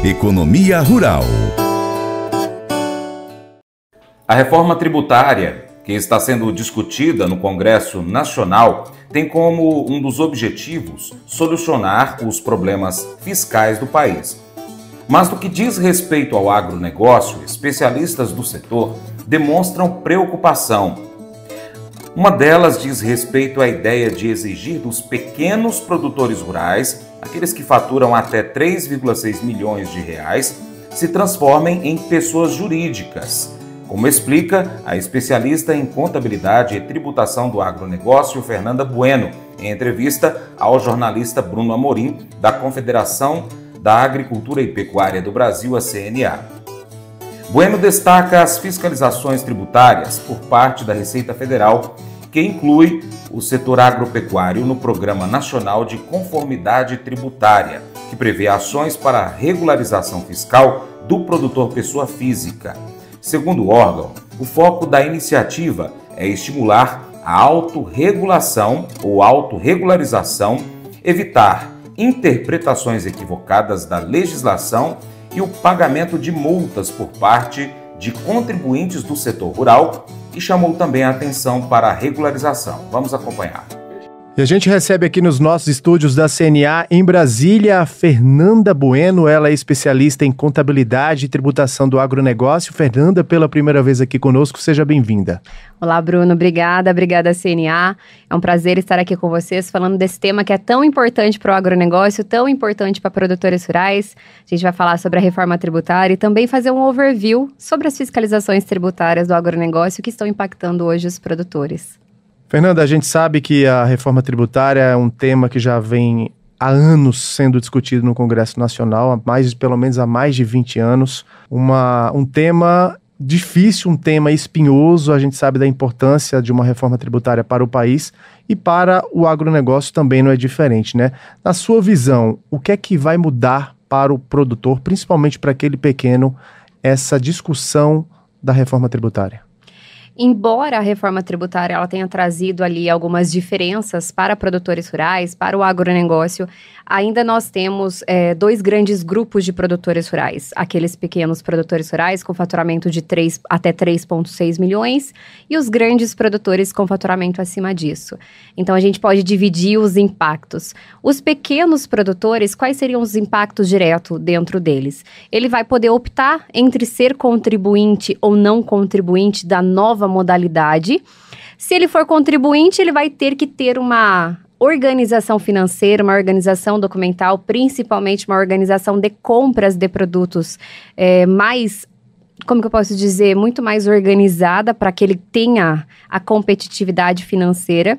Economia Rural. A reforma tributária, que está sendo discutida no Congresso Nacional, tem como um dos objetivos solucionar os problemas fiscais do país. Mas no que diz respeito ao agronegócio, especialistas do setor demonstram preocupação. Uma delas diz respeito à ideia de exigir dos pequenos produtores rurais, aqueles que faturam até 3,6 milhões de reais, se transformem em pessoas jurídicas, como explica a especialista em contabilidade e tributação do agronegócio, Fernanda Bueno, em entrevista ao jornalista Bruno Amorim, da Confederação da Agricultura e Pecuária do Brasil, a CNA. Bueno destaca as fiscalizações tributárias por parte da Receita Federal, que inclui o setor agropecuário no Programa Nacional de Conformidade Tributária, que prevê ações para a regularização fiscal do produtor pessoa física. Segundo o órgão, o foco da iniciativa é estimular a autorregulação ou autorregularização, evitar interpretações equivocadas da legislação e o pagamento de multas por parte de contribuintes do setor rural, e chamou também a atenção para a regularização. Vamos acompanhar. E a gente recebe aqui nos nossos estúdios da CNA em Brasília a Fernanda Bueno. Ela é especialista em contabilidade e tributação do agronegócio. Fernanda, pela primeira vez aqui conosco, seja bem-vinda. Olá, Bruno. Obrigada CNA. É um prazer estar aqui com vocês falando desse tema que é tão importante para o agronegócio, tão importante para produtores rurais. A gente vai falar sobre a reforma tributária e também fazer um overview sobre as fiscalizações tributárias do agronegócio que estão impactando hoje os produtores. Fernanda, a gente sabe que a reforma tributária é um tema que já vem há anos sendo discutido no Congresso Nacional, pelo menos há mais de 20 anos. Um tema difícil, um tema espinhoso. A gente sabe da importância de uma reforma tributária para o país e para o agronegócio também não é diferente, né? Na sua visão, o que é que vai mudar para o produtor, principalmente para aquele pequeno, essa discussão da reforma tributária? Embora a reforma tributária ela tenha trazido ali algumas diferenças para produtores rurais, para o agronegócio, ainda nós temos dois grandes grupos de produtores rurais. Aqueles pequenos produtores rurais com faturamento de até 3,6 milhões e os grandes produtores com faturamento acima disso. Então, a gente pode dividir os impactos. Os pequenos produtores, quais seriam os impactos diretos dentro deles? Ele vai poder optar entre ser contribuinte ou não contribuinte da nova modalidade. Se ele for contribuinte, ele vai ter que ter uma organização financeira, uma organização documental, principalmente uma organização de compras de produtos mais, como que eu posso dizer, muito mais organizada para que ele tenha a competitividade financeira.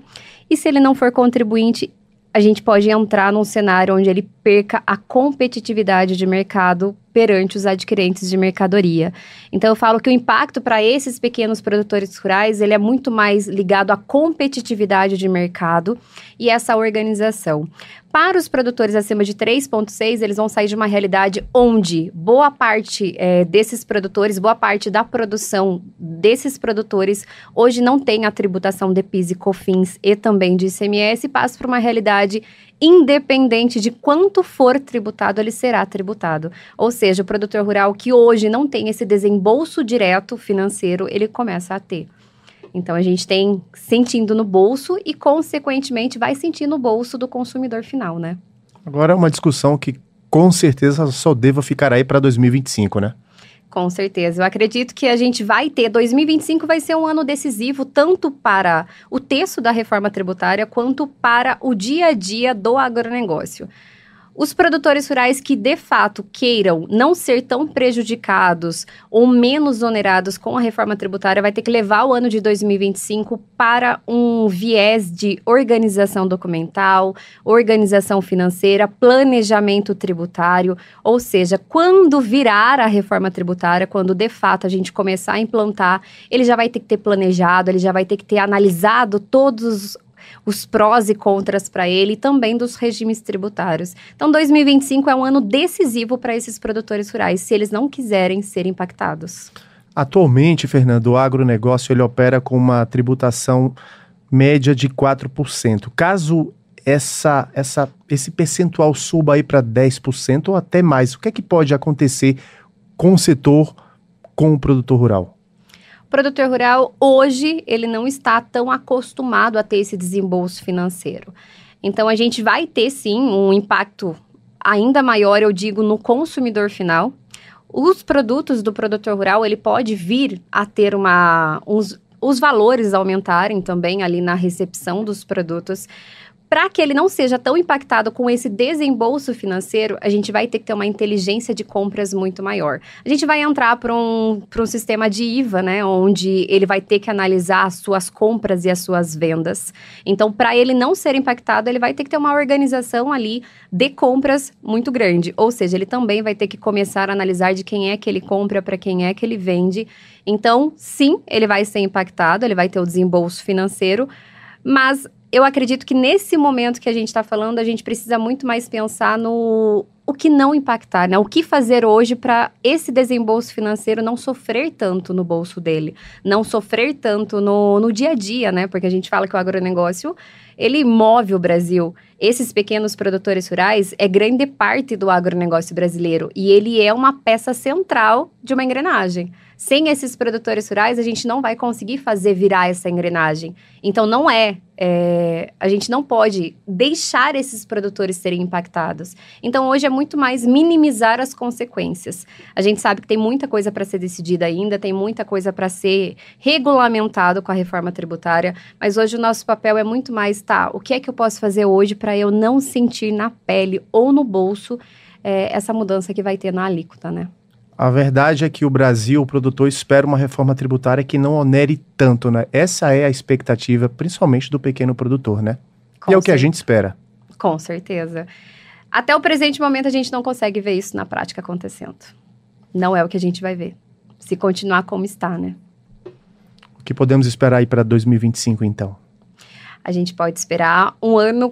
E se ele não for contribuinte, a gente pode entrar num cenário onde ele perca a competitividade de mercado perante os adquirentes de mercadoria. Então, eu falo que o impacto para esses pequenos produtores rurais, ele é muito mais ligado à competitividade de mercado e essa organização. Para os produtores acima de 3,6, eles vão sair de uma realidade onde boa parte desses produtores, boa parte da produção desses produtores, hoje não tem a tributação de PIS e COFINS e também de ICMS, e passa para uma realidade independente de quanto for tributado, ele será tributado. Ou seja, o produtor rural que hoje não tem esse desembolso direto financeiro, ele começa a ter. Então, a gente tem sentindo no bolso e, consequentemente, vai sentir no bolso do consumidor final, né? Agora é uma discussão que, com certeza, só deva ficar aí para 2025, né? Com certeza. Eu acredito que a gente vai ter, 2025 vai ser um ano decisivo, tanto para o texto da reforma tributária, quanto para o dia a dia do agronegócio. Os produtores rurais que, de fato, queiram não ser tão prejudicados ou menos onerados com a reforma tributária vai ter que levar o ano de 2025 para um viés de organização documental, organização financeira, planejamento tributário, ou seja, quando virar a reforma tributária, quando, de fato, a gente começar a implantar, ele já vai ter que ter planejado, ele já vai ter que ter analisado todos os prós e contras para ele e também dos regimes tributários. Então, 2025 é um ano decisivo para esses produtores rurais, se eles não quiserem ser impactados. Atualmente, Fernando, o agronegócio ele opera com uma tributação média de 4%. Caso esse percentual suba aí para 10% ou até mais? O que é que pode acontecer com o setor, com o produtor rural? O produtor rural, hoje, ele não está tão acostumado a ter esse desembolso financeiro. Então, a gente vai ter, sim, um impacto ainda maior, eu digo, no consumidor final. Os produtos do produtor rural, ele pode vir a ter os valores aumentarem também ali na recepção dos produtos. Para que ele não seja tão impactado com esse desembolso financeiro, a gente vai ter que ter uma inteligência de compras muito maior. A gente vai entrar para um sistema de IVA, né, onde ele vai ter que analisar as suas compras e as suas vendas. Então, para ele não ser impactado, ele vai ter que ter uma organização ali de compras muito grande. Ou seja, ele também vai ter que começar a analisar de quem é que ele compra, para quem é que ele vende. Então, sim, ele vai ser impactado, ele vai ter o desembolso financeiro, mas eu acredito que nesse momento que a gente está falando, a gente precisa muito mais pensar no o que não impactar, né? O que fazer hoje para esse desembolso financeiro não sofrer tanto no bolso dele, não sofrer tanto no dia a dia, né? Porque a gente fala que o agronegócio, ele move o Brasil. Esses pequenos produtores rurais é grande parte do agronegócio brasileiro e ele é uma peça central de uma engrenagem. Sem esses produtores rurais, a gente não vai conseguir fazer virar essa engrenagem. Então, a gente não pode deixar esses produtores serem impactados. Então, hoje é muito mais minimizar as consequências. A gente sabe que tem muita coisa para ser decidida ainda, tem muita coisa para ser regulamentado com a reforma tributária, mas hoje o nosso papel é muito mais, o que é que eu posso fazer hoje para eu não sentir na pele ou no bolso essa mudança que vai ter na alíquota, né? A verdade é que o Brasil, o produtor, espera uma reforma tributária que não onere tanto, né? Essa é a expectativa, principalmente do pequeno produtor, né? E é o que a gente espera. Com certeza. Até o presente momento, a gente não consegue ver isso na prática acontecendo. Não é o que a gente vai ver. Se continuar como está, né? O que podemos esperar aí para 2025, então? A gente pode esperar um ano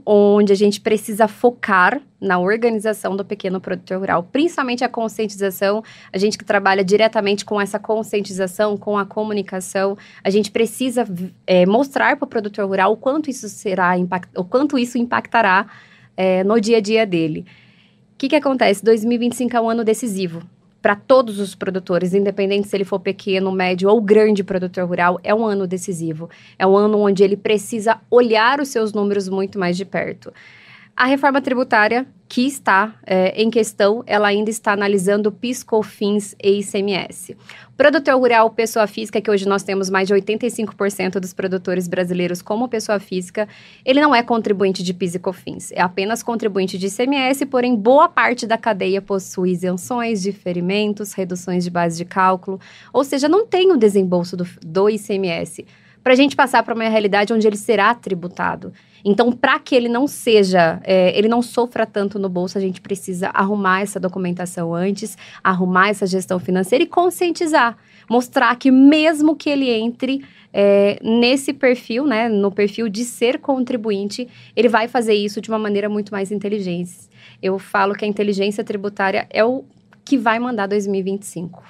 onde a gente precisa focar na organização do pequeno produtor rural, principalmente a conscientização. A gente que trabalha diretamente com essa conscientização, com a comunicação, a gente precisa mostrar para o produtor rural o quanto isso impactará no dia a dia dele. O que acontece? 2025 é um ano decisivo para todos os produtores, independente se ele for pequeno, médio ou grande produtor rural, é um ano decisivo. É um ano onde ele precisa olhar os seus números muito mais de perto. A reforma tributária que está em questão, ela ainda está analisando PIS, COFINS e ICMS. Produtor rural, pessoa física, que hoje nós temos mais de 85% dos produtores brasileiros como pessoa física, ele não é contribuinte de PIS e COFINS, é apenas contribuinte de ICMS, porém boa parte da cadeia possui isenções, diferimentos, reduções de base de cálculo, ou seja, não tem o desembolso do ICMS, para a gente passar para uma realidade onde ele será tributado. Então, para que ele não seja, ele não sofra tanto no bolso, a gente precisa arrumar essa documentação antes, arrumar essa gestão financeira e conscientizar. Mostrar que mesmo que ele entre nesse perfil, né, no perfil de ser contribuinte, ele vai fazer isso de uma maneira muito mais inteligente. Eu falo que a inteligência tributária é o que vai mandar 2025.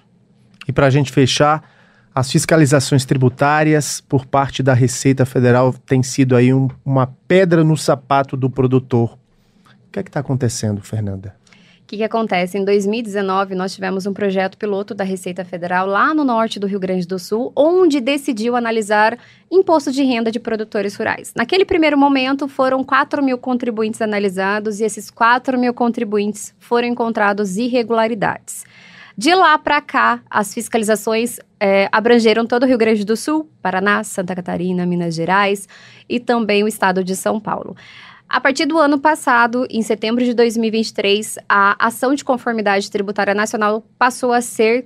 E para a gente fechar, as fiscalizações tributárias por parte da Receita Federal têm sido aí uma pedra no sapato do produtor. O que é que está acontecendo, Fernanda? O que acontece? Em 2019, nós tivemos um projeto piloto da Receita Federal lá no norte do Rio Grande do Sul, onde decidiu analisar imposto de renda de produtores rurais. Naquele primeiro momento, foram 4.000 contribuintes analisados e esses 4.000 contribuintes foram encontrados irregularidades. De lá para cá, as fiscalizações abrangeram todo o Rio Grande do Sul, Paraná, Santa Catarina, Minas Gerais e também o estado de São Paulo. A partir do ano passado, em setembro de 2023, a ação de conformidade tributária nacional passou a ser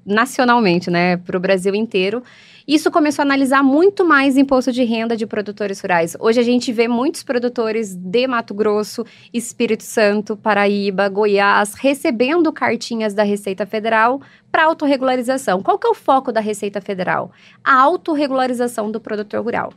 nacionalmente, né, para o Brasil inteiro. Isso começou a analisar muito mais imposto de renda de produtores rurais. Hoje a gente vê muitos produtores de Mato Grosso, Espírito Santo, Paraíba, Goiás, recebendo cartinhas da Receita Federal para autorregularização. Qual que é o foco da Receita Federal? A autorregularização do produtor rural.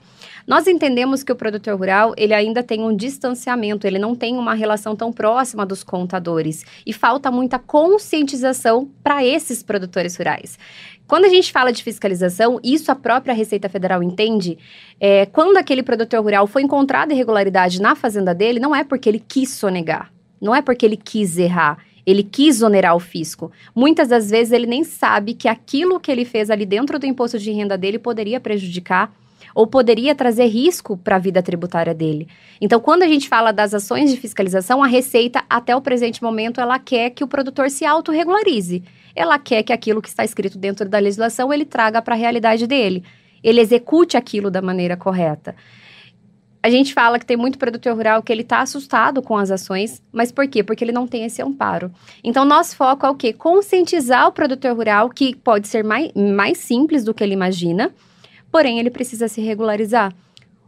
Nós entendemos que o produtor rural, ele ainda tem um distanciamento, ele não tem uma relação tão próxima dos contadores e falta muita conscientização para esses produtores rurais. Quando a gente fala de fiscalização, isso a própria Receita Federal entende, quando aquele produtor rural foi encontrado irregularidade na fazenda dele, não é porque ele quis sonegar, não é porque ele quis errar, ele quis onerar o fisco. Muitas das vezes ele nem sabe que aquilo que ele fez ali dentro do imposto de renda dele poderia prejudicar ou poderia trazer risco para a vida tributária dele. Então, quando a gente fala das ações de fiscalização, a Receita, até o presente momento, ela quer que o produtor se autorregularize. Ela quer que aquilo que está escrito dentro da legislação, ele traga para a realidade dele. Ele execute aquilo da maneira correta. A gente fala que tem muito produtor rural que ele está assustado com as ações, mas por quê? Porque ele não tem esse amparo. Então, nosso foco é o quê? Conscientizar o produtor rural, que pode ser mais simples do que ele imagina, porém, ele precisa se regularizar.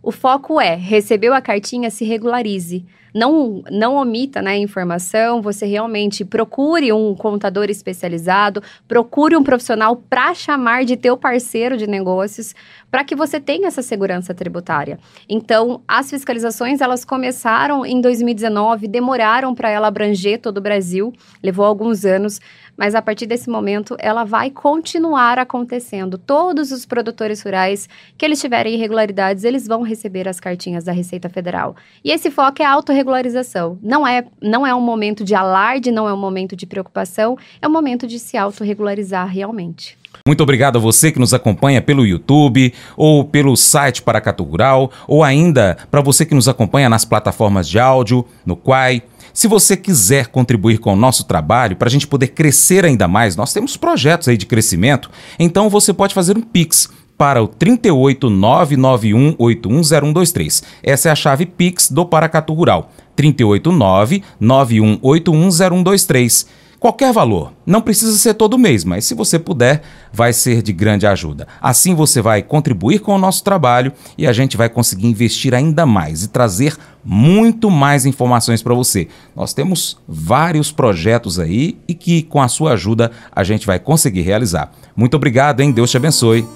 O foco é, recebeu a cartinha, se regularize. Não omita, né, informação, você realmente procure um contador especializado, procure um profissional para chamar de teu parceiro de negócios, para que você tenha essa segurança tributária. Então, as fiscalizações, elas começaram em 2019, demoraram para ela abranger todo o Brasil, levou alguns anos, mas a partir desse momento, ela vai continuar acontecendo. Todos os produtores rurais que eles tiverem irregularidades, eles vão receber as cartinhas da Receita Federal. E esse foco é a autorregularização. Não é um momento de alarde, não é um momento de preocupação, é um momento de se autorregularizar realmente. Muito obrigado a você que nos acompanha pelo YouTube ou pelo site Paracatu Rural, ou ainda para você que nos acompanha nas plataformas de áudio, no Quai. Se você quiser contribuir com o nosso trabalho, para a gente poder crescer ainda mais, nós temos projetos aí de crescimento, então você pode fazer um Pix para o 38991810123. Essa é a chave Pix do Paracatu Rural, 38991810123. Qualquer valor, não precisa ser todo mês, mas se você puder, vai ser de grande ajuda. Assim você vai contribuir com o nosso trabalho e a gente vai conseguir investir ainda mais e trazer muito mais informações para você. Nós temos vários projetos aí e que com a sua ajuda a gente vai conseguir realizar. Muito obrigado, hein? Deus te abençoe.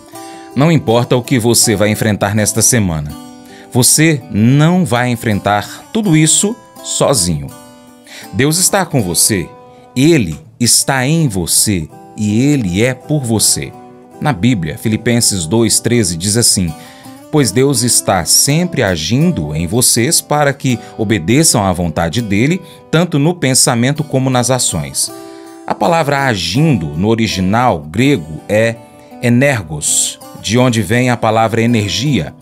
Não importa o que você vai enfrentar nesta semana, você não vai enfrentar tudo isso sozinho. Deus está com você. Ele está em você e Ele é por você. Na Bíblia, Filipenses 2,13 diz assim: pois Deus está sempre agindo em vocês para que obedeçam à vontade dEle, tanto no pensamento como nas ações. A palavra agindo, no original grego, é energos, de onde vem a palavra energia.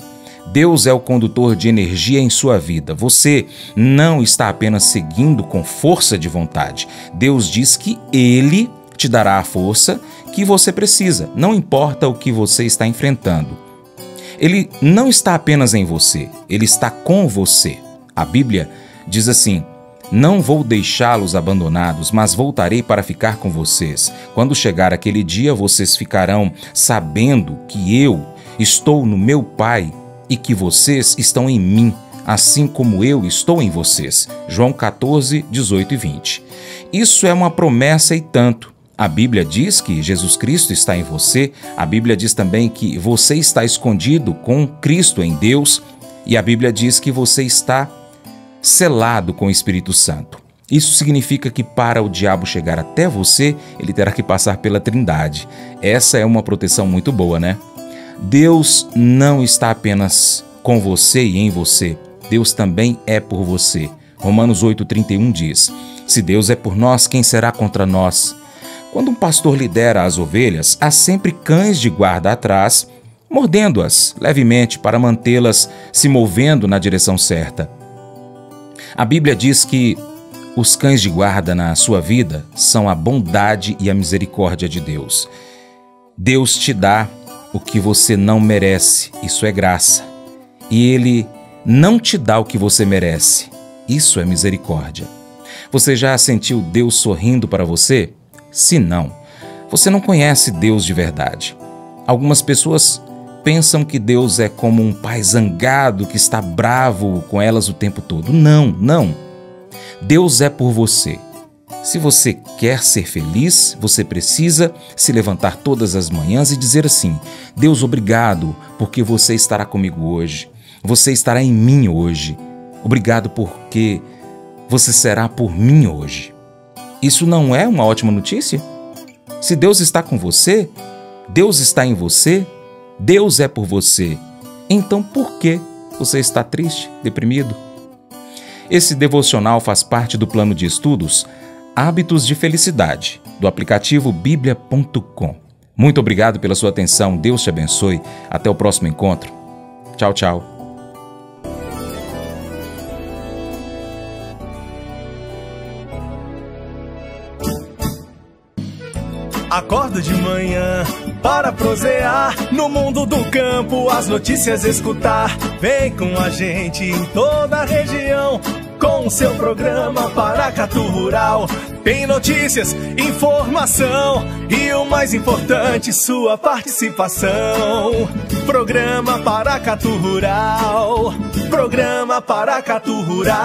Deus é o condutor de energia em sua vida. Você não está apenas seguindo com força de vontade. Deus diz que Ele te dará a força que você precisa, não importa o que você está enfrentando. Ele não está apenas em você, Ele está com você. A Bíblia diz assim: não vou deixá-los abandonados, mas voltarei para ficar com vocês. Quando chegar aquele dia, vocês ficarão sabendo que eu estou no meu Pai e que vocês estão em mim, assim como eu estou em vocês. João 14, 18 e 20. Isso é uma promessa e tanto. A Bíblia diz que Jesus Cristo está em você, a Bíblia diz também que você está escondido com Cristo em Deus, e a Bíblia diz que você está selado com o Espírito Santo. Isso significa que para o diabo chegar até você, ele terá que passar pela Trindade. Essa é uma proteção muito boa, né? Deus não está apenas com você e em você, Deus também é por você. Romanos 8,31 diz: se Deus é por nós, quem será contra nós? Quando um pastor lidera as ovelhas, há sempre cães de guarda atrás, mordendo-as levemente para mantê-las se movendo na direção certa. A Bíblia diz que os cães de guarda na sua vida são a bondade e a misericórdia de Deus. Deus te dá o que você não merece, isso é graça. E Ele não te dá o que você merece, isso é misericórdia. Você já sentiu Deus sorrindo para você? Se não, você não conhece Deus de verdade. Algumas pessoas pensam que Deus é como um pai zangado que está bravo com elas o tempo todo. Não, não. Deus é por você. Se você quer ser feliz, você precisa se levantar todas as manhãs e dizer assim: Deus, obrigado, porque você estará comigo hoje. Você estará em mim hoje. Obrigado porque você será por mim hoje. Isso não é uma ótima notícia? Se Deus está com você, Deus está em você? Deus é por você. Então por que você está triste, deprimido? Esse devocional faz parte do plano de estudos Hábitos de Felicidade, do aplicativo biblia.com. Muito obrigado pela sua atenção. Deus te abençoe. Até o próximo encontro. Tchau, tchau. Acordo de manhã para prosear no mundo do campo, as notícias escutar. Vem com a gente em toda a região com o seu programa Paracatu Rural. Tem notícias, informação e o mais importante, sua participação. Programa Paracatu Rural. Programa Paracatu Rural.